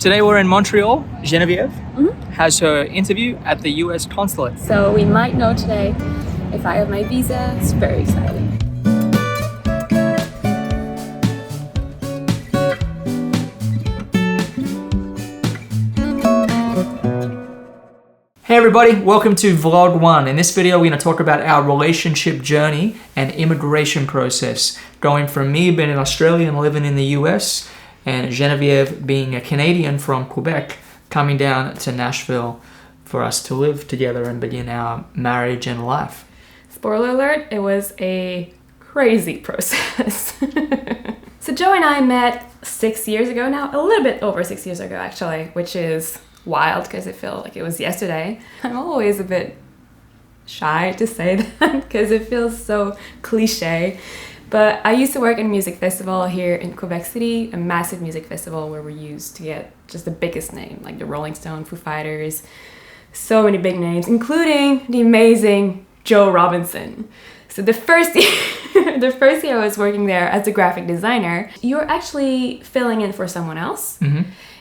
Today we're in Montreal. Genevieve has her interview at the US consulate. So we might know today if I have my visa. It's very exciting. Hey everybody, welcome to Vlog 1. In this video, we're going to talk about our relationship journey and immigration process. Going from me being an Australian living in the US and Genevieve being a Canadian from Quebec coming down to Nashville for us to live together and begin our marriage and life. Spoiler alert, it was a crazy process. So Joe and I met 6 years ago now, a little bit over 6 years ago actually, which is wild because it felt like it was yesterday. I'm always a bit shy to say that because it feels so cliche. But I used to work in a music festival here in Quebec City, a massive music festival where we used to get just the biggest name, like the Rolling Stones, Foo Fighters, so many big names, including the amazing Joe Robinson. So the first year I was working there as a graphic designer, you were actually filling in for someone else.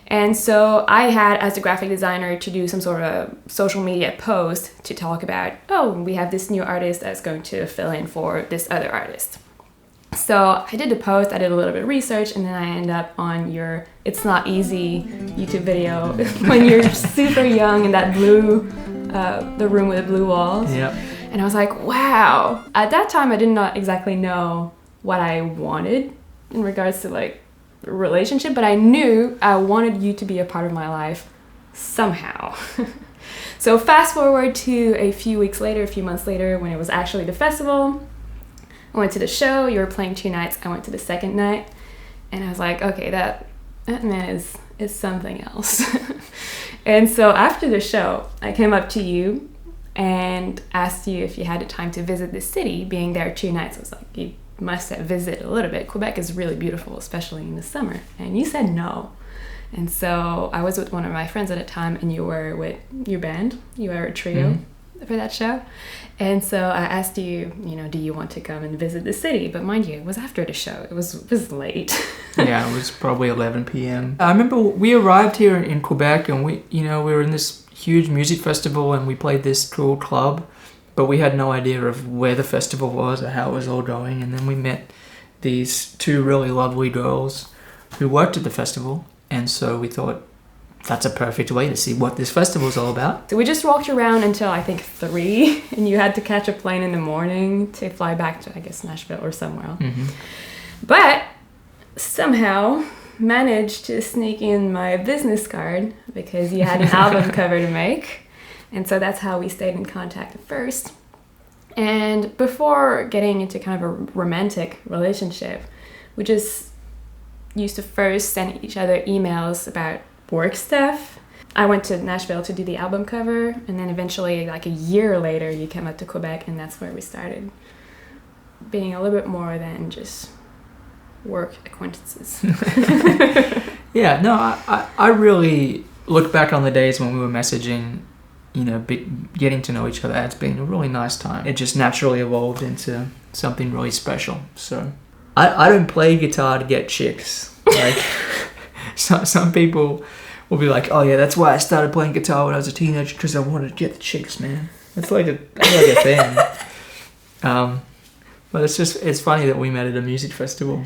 And so I had, as a graphic designer, to do some sort of social media post to talk about, oh, we have this new artist that's going to fill in for this other artist. So I did the post, I did a little bit of research, and then I ended up on your It's Not Easy YouTube video when you're super young in that blue, the room with the blue walls. Yep. And I was like, wow. At that time, I did not exactly know what I wanted in regards to like relationship, but I knew I wanted you to be a part of my life somehow. So fast forward to a few months later, when it was actually the festival. I went to the show, you were playing 2 nights, I went to the second night, and I was like, okay, that man is something else. And so after the show, I came up to you and asked you if you had the time to visit the city. Being there 2 nights, I was like, you must have visited a little bit. Quebec is really beautiful, especially in the summer. And you said no. And so I was with one of my friends at the time, and you were with your band. You were a trio for that show. And so I asked you, do you want to come and visit the city? But mind you, it was after the show. It was late. Yeah, it was probably 11 p.m. I remember we arrived here in Quebec, and we were in this huge music festival, and we played this cool club, but we had no idea of where the festival was or how it was all going. And then we met these 2 really lovely girls who worked at the festival, and so we thought that's a perfect way to see what this festival is all about. So we just walked around until I think 3, and you had to catch a plane in the morning to fly back to, I guess, Nashville or somewhere. But somehow managed to sneak in my business card because you had an album cover to make. And so that's how we stayed in contact at first. And before getting into kind of a romantic relationship, we just used to first send each other emails about work stuff. I went to Nashville to do the album cover, and then eventually, like a year later, you came up to Quebec, and that's where we started being a little bit more than just work acquaintances. Yeah, no, I really look back on the days when we were messaging, getting to know each other. It's been a really nice time. It just naturally evolved into something really special. So I don't play guitar to get chicks. Like some people will be like, oh yeah, that's why I started playing guitar when I was a teenager, because I wanted to get the chicks, man. It's like a thing. But it's funny that we met at a music festival.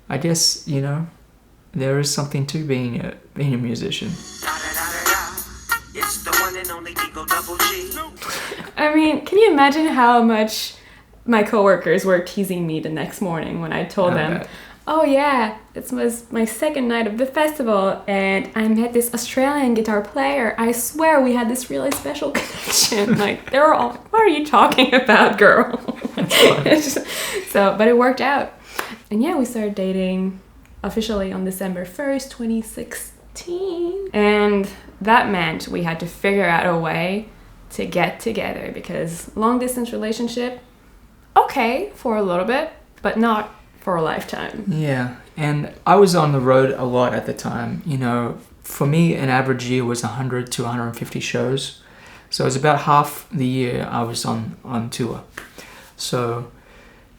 I guess, there is something to being a musician. I mean, can you imagine how much my coworkers were teasing me the next morning when I told them, oh yeah, it was my second night of the festival, and I met this Australian guitar player. I swear we had this really special connection. Like, they were all, what are you talking about, girl? But it worked out. And yeah, we started dating officially on December 1st, 2016. And that meant we had to figure out a way to get together, because long distance relationship, okay for a little bit, but not for a lifetime. Yeah, and I was on the road a lot at the time. For me, an average year was 100 to 150 shows. So it was about half the year I was on tour. So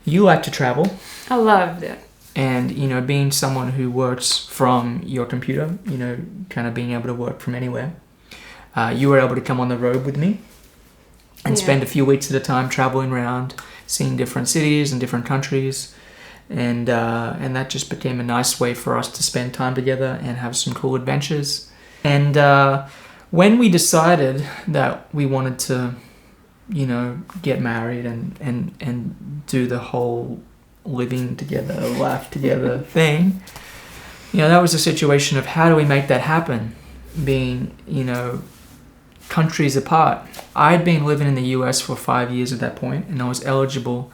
you like to travel. I loved it. And, being someone who works from your computer, kind of being able to work from anywhere, you were able to come on the road with me and spend a few weeks at a time traveling around, seeing different cities and different countries. And that just became a nice way for us to spend time together and have some cool adventures. And when we decided that we wanted to, get married and do the whole living together, life together thing, that was a situation of how do we make that happen, being, countries apart. I'd been living in the US for 5 years at that point, and I was eligible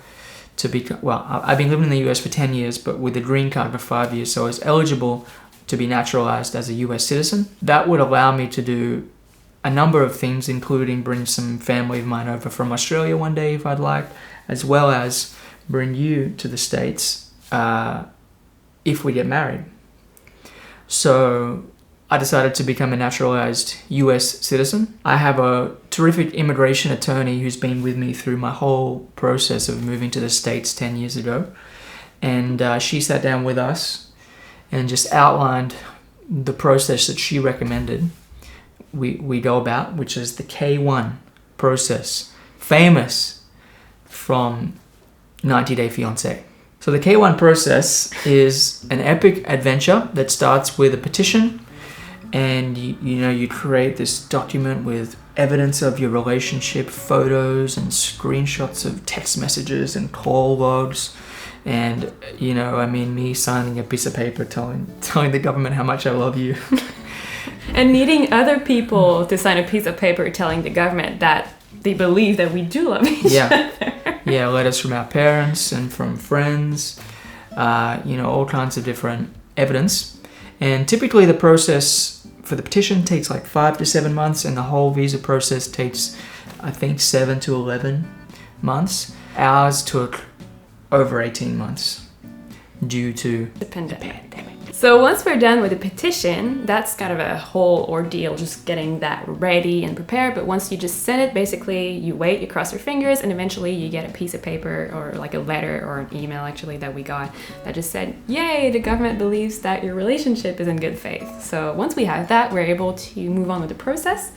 to I've been living in the US for 10 years, but with a green card for 5 years, so I was eligible to be naturalized as a US citizen. That would allow me to do a number of things, including bring some family of mine over from Australia one day if I'd like, as well as bring you to the States if we get married. So I decided to become a naturalized US citizen. I have a terrific immigration attorney who's been with me through my whole process of moving to the States 10 years ago. And she sat down with us and just outlined the process that she recommended we go about, which is the K1 process, famous from 90 Day Fiancé. So the K1 process is an epic adventure that starts with a petition, and you create this document with evidence of your relationship, photos and screenshots of text messages and call logs, and me signing a piece of paper telling the government how much I love you. And needing other people to sign a piece of paper telling the government that they believe that we do love each other. Yeah, letters from our parents and from friends, all kinds of different evidence. And typically the process for the petition takes like 5 to 7 months, and the whole visa process takes, I think, 7 to 11 months. Ours took over 18 months due to the pandemic. So once we're done with the petition, that's kind of a whole ordeal, just getting that ready and prepared. But once you just send it, basically you wait, you cross your fingers, and eventually you get a piece of paper or like a letter or an email actually that we got that just said, yay, the government believes that your relationship is in good faith. So once we have that, we're able to move on with the process.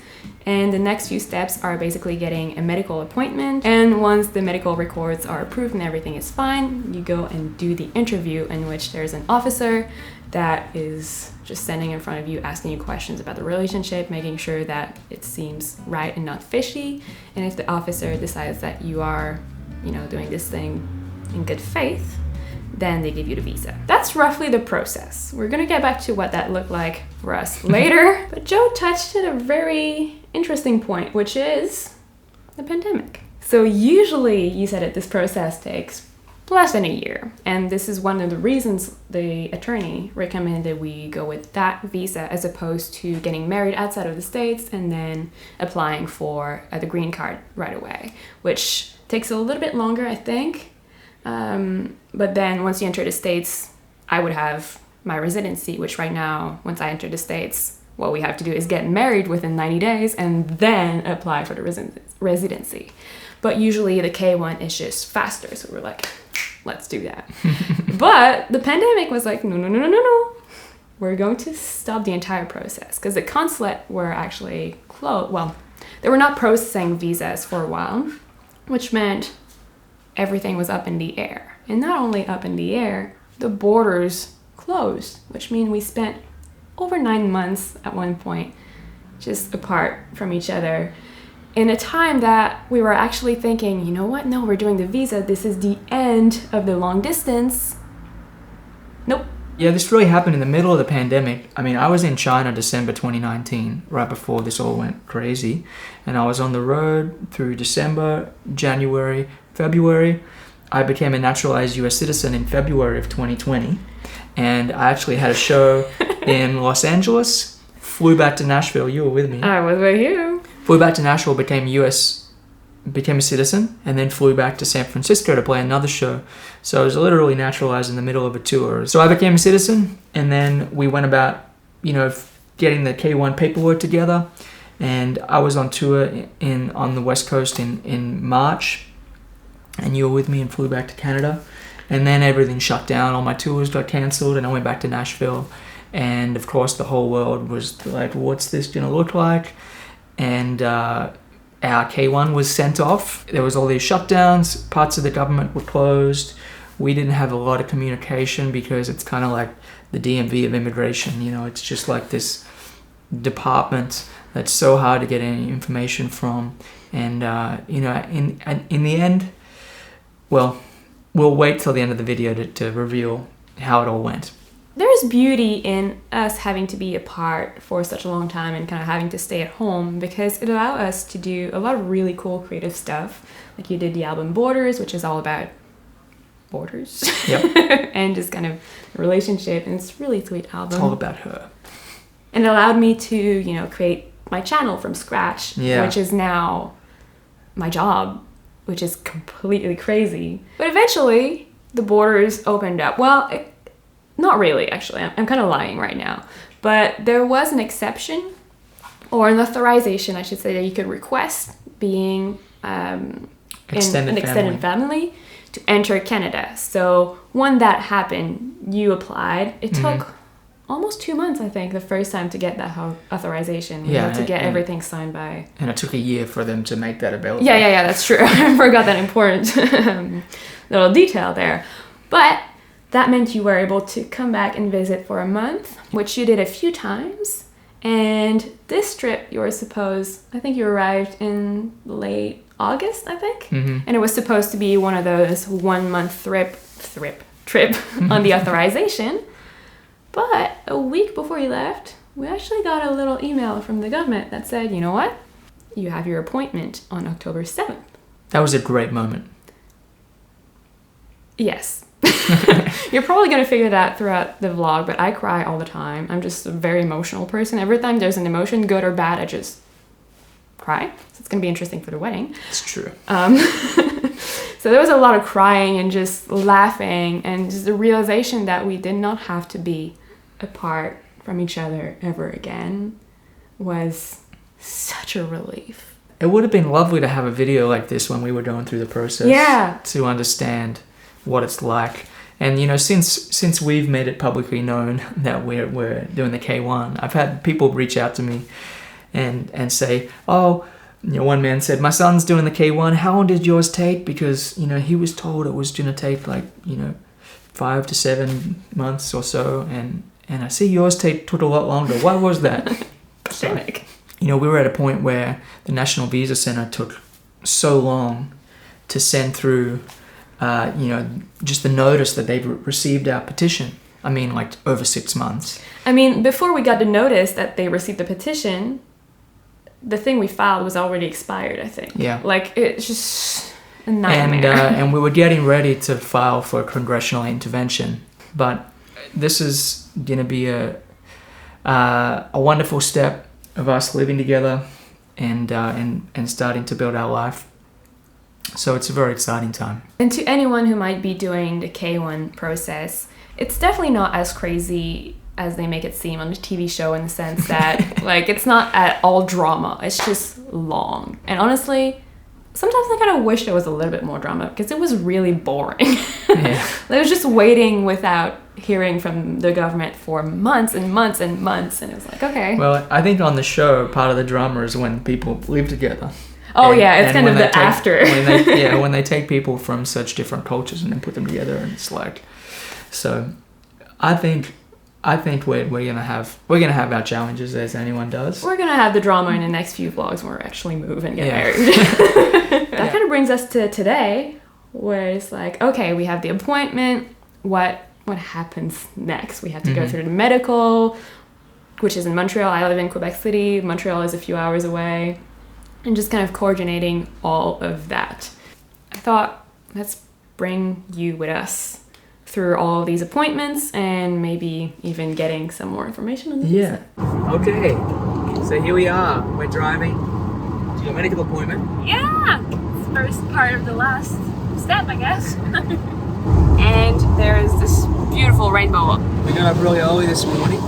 And the next few steps are basically getting a medical appointment. And once the medical records are approved and everything is fine, you go and do the interview, in which there's an officer that is just standing in front of you, asking you questions about the relationship, making sure that it seems right and not fishy. And if the officer decides that you are, doing this thing in good faith, then they give you the visa. That's roughly the process. We're gonna get back to what that looked like for us later. But Joe touched at a very interesting point, which is the pandemic. So usually, you said that this process takes less than a year. And this is one of the reasons the attorney recommended we go with that visa as opposed to getting married outside of the States and then applying for the green card right away, which takes a little bit longer, I think. But then once you enter the States, I would have my residency, which right now, once I enter the States, what we have to do is get married within 90 days and then apply for the residency. But usually the K1 is just faster, so we're like, let's do that. But the pandemic was like, no. We're going to stop the entire process because the consulate were actually closed. Well, they were not processing visas for a while, which meant everything was up in the air. And not only up in the air, the borders closed, which means we spent over 9 months at one point just apart from each other. In a time that we were actually thinking, you know what? No, we're doing the visa. This is the end of the long distance. Nope. Yeah, this really happened in the middle of the pandemic. I mean, I was in China December 2019, right before this all went crazy. And I was on the road through December, January, February. I became a naturalized US citizen in February of 2020. And I actually had a show in Los Angeles, flew back to Nashville. You were with me. I was with you. Flew back to Nashville, became a citizen, and then flew back to San Francisco to play another show. So I was literally naturalized in the middle of a tour. So I became a citizen, and then we went about, getting the K1 paperwork together. And I was on tour on the West Coast in March, and you were with me and flew back to Canada. And then everything shut down. All my tours got cancelled, and I went back to Nashville. And of course, the whole world was like, "What's this gonna look like?" And our K1 was sent off. There was all these shutdowns. Parts of the government were closed. We didn't have a lot of communication because it's kind of like the DMV of immigration. You know, it's just like this department that's so hard to get any information from. And you know, in the end, well, we'll wait till the end of the video to reveal how it all went. There's beauty in us having to be apart for such a long time and kind of having to stay at home, because it allowed us to do a lot of really cool creative stuff. Like you did the album Borders, which is all about borders. Yep. And just kind of relationship, and it's a really sweet album. It's all about her. And it allowed me to, you know, create my channel from scratch, which is now my job, which is completely crazy. But eventually, the borders opened up. Well, not really, actually. I'm kind of lying right now. But there was an exception, or an authorization, I should say, that you could request being extended family to enter Canada. So when that happened, you applied. It took almost 2 months, I think, the first time to get that authorization. You had to get everything signed by... And it took a year for them to make that available. Yeah, that's true. I forgot that important little detail there. But that meant you were able to come back and visit for a month, which you did a few times. And this trip, I think you arrived in late August, I think. And it was supposed to be one of those 1 month trip on the authorization. But a week before you left, we actually got a little email from the government that said, you know what? You have your appointment on October 7th. That was a great moment. Yes. You're probably going to figure that throughout the vlog, but I cry all the time. I'm just a very emotional person. Every time there's an emotion, good or bad, I just cry. So it's going to be interesting for the wedding. It's true. So there was a lot of crying and just laughing, and just the realization that we did not have to be apart from each other ever again was such a relief. It would have been lovely to have a video like this when we were going through the process. Yeah. To understand what it's like. And you know, since we've made it publicly known that we're doing the K1, I've had people reach out to me and say, "Oh, you know," one man said, "My son's doing the K1. How long did yours take? Because, you know, he was told it was going to take like, you know, 5 to 7 months or so, and I see yours took a lot longer. Why was that?" So, you know, we were at a point where the National Visa Center took so long to send through, you know, just the notice that they'd received our petition. I mean, like over 6 months. I mean, before we got the notice that they received the petition, the thing we filed was already expired, I think. Yeah. Like, it's just a nightmare. And we were getting ready to file for congressional intervention. But this is going to be a wonderful step of us living together and starting to build our life. So it's a very exciting time. And to anyone who might be doing the K1 process, it's definitely not as crazy as they make it seem on the TV show, in the sense that like it's not at all drama. It's just long. And honestly, sometimes I kind of wish there was a little bit more drama, because it was really boring. Yeah. I was just waiting without hearing from the government for months and months and months, and it was like, okay. Well, I think on the show, part of the drama is when people live together. Oh, yeah, it's kind of the after. When they take people from such different cultures and then put them together, and it's like, so I think we're gonna have our challenges, as anyone does. We're gonna have the drama in the next few vlogs when we're actually move and get married. That kind of brings us to today, where it's like, okay, we have the appointment. What happens next? We have to go through the medical, which is in Montreal. I live in Quebec City. Montreal is a few hours away. And just kind of coordinating all of that. I thought, let's bring you with us through all of these appointments and maybe even getting some more information on this. Yeah. Okay. So here we are. We're driving to your medical appointment. Yeah. It's the first part of the last step, I guess. And there's this beautiful rainbow. We got up really early this morning.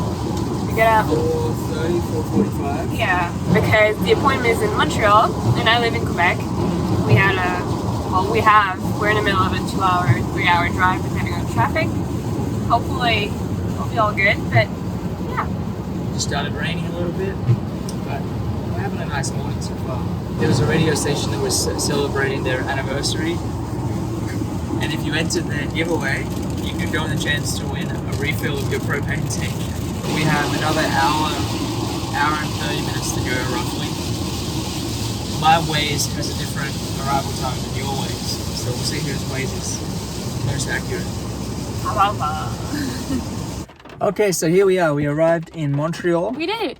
We got up 4:30, 4:45. Yeah, because the appointment is in Montreal and I live in Quebec. We had a well, we're in the middle of a 2-hour, 3-hour drive depending on traffic. Hopefully it'll be all good, but yeah. It started raining a little bit, but we're having a nice morning so far. There was a radio station that was celebrating their anniversary, and if you entered their giveaway, you could go on the chance to win a refill of your propane tank. We have another hour and 30 minutes to go roughly. My Waze has a different arrival time than your Waze, so we'll see whose Waze is most accurate. Okay, so here we are. We arrived in Montreal. We did it.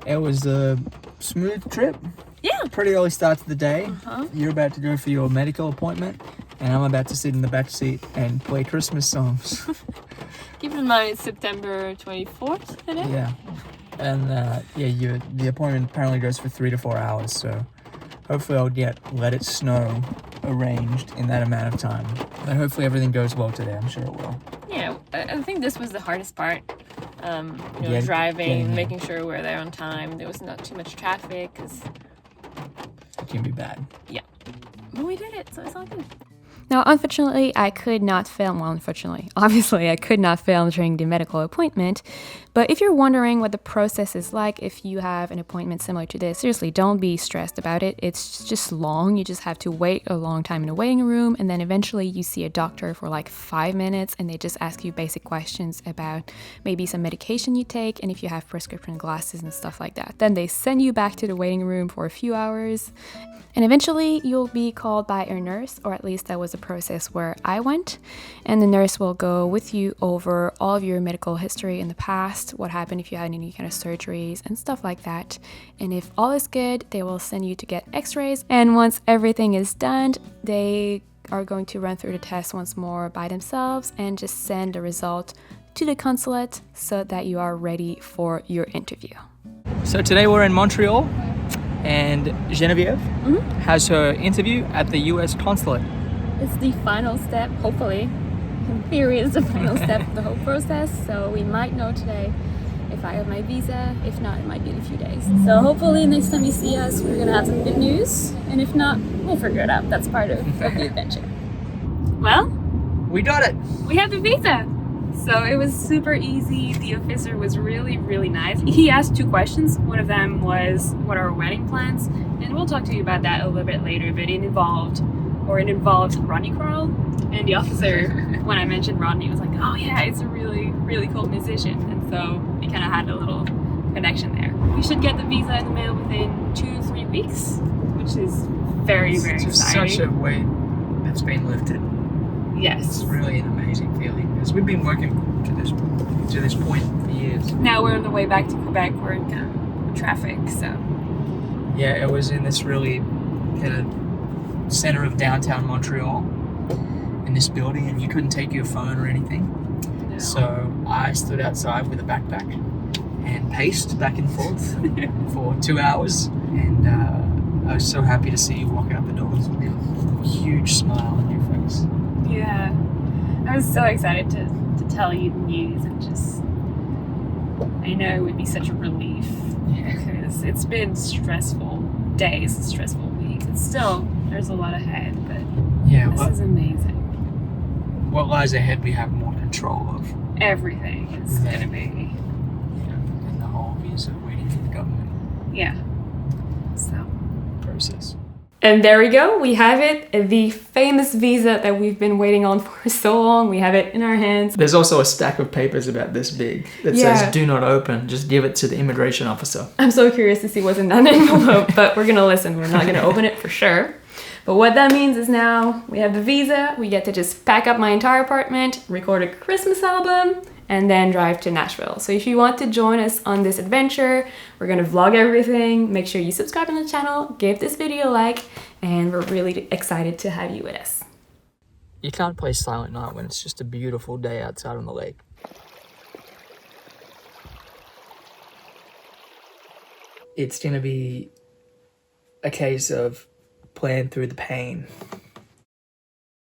It was a smooth trip. Yeah. Pretty early start to the day. You're about to go for your medical appointment, and I'm about to sit in the back seat and play Christmas songs. Keep in mind it's September 24th today. Yeah. And the appointment apparently goes for 3 to 4 hours, so hopefully I'll get Let It Snow arranged in that amount of time. But hopefully everything goes well today. I'm sure it will. Yeah, I think this was the hardest part. Yeah, driving, making sure we're there on time. There was not too much traffic, because it can be bad. Yeah. But we did it, so it's all good. Now, unfortunately, I could not film. Well, obviously, I could not film during the medical appointment. But if you're wondering what the process is like if you have an appointment similar to this, seriously, don't be stressed about it. It's just long. You just have to wait a long time in a waiting room, and then eventually you see a doctor for like 5 minutes, and they just ask you basic questions about maybe some medication you take, and if you have prescription glasses and stuff like that. Then they send you back to the waiting room for a few hours. And eventually you'll be called by a nurse, or at least that was the process where I went. And the nurse will go with you over all of your medical history in the past, what happened if you had any kind of surgeries and stuff like that. And if all is good, they will send you to get x-rays. And once everything is done, they are going to run through the test once more by themselves and just send the result to the consulate so that you are ready for your interview. So today we're in Montreal, and Genevieve has her interview at the US consulate. It's the final step, hopefully. In theory, it's the final step of the whole process, so we might know today if I have my visa. If not, it might be in a few days. So hopefully next time you see us, we're gonna have some good news, and if not, we'll figure it out. That's part of the adventure. Well, we got it! We have the visa! So it was super easy. The officer was really, really nice. He asked 2 questions. One of them was, what are our wedding plans? And we'll talk to you about that a little bit later, but it involved Rodney Crowell. And the officer, when I mentioned Rodney, was like, oh yeah, it's a really, really cool musician. And so we kind of had a little connection there. We should get the visa in the mail within 2-3 weeks, which is very, very exciting. Such a weight that's been lifted. Yes. It's really an amazing feeling, because we've been working to this point for years. Now we're on the way back to Quebec. We're in traffic, so. Yeah, it was in this really kind of center of downtown Montreal, in this building, and you couldn't take your phone or anything. No. So I stood outside with a backpack and paced back and forth for 2 hours, and I was so happy to see you walking out the doors with a huge smile on your face. Yeah, I was so excited to tell you the news, and just, I know it would be such a relief, because it's been stressful days, stressful weeks. It's still, there's a lot ahead, but this is amazing. What lies ahead we have more control of. Everything is going to be. And the whole visa waiting for the government. Yeah. So. Process. And there we go, we have it, the famous visa that we've been waiting on for so long. We have it in our hands. There's also a stack of papers about this big that says, do not open, just give it to the immigration officer. I'm so curious to see what's in that envelope, but we're gonna listen. We're not gonna open it for sure. But what that means is now we have the visa, we get to just pack up my entire apartment, record a Christmas album, and then drive to Nashville. So if you want to join us on this adventure, we're gonna vlog everything. Make sure you subscribe on the channel, give this video a like, and we're really excited to have you with us. You can't play Silent Night when it's just a beautiful day outside on the lake. It's gonna be a case of playing through the pain.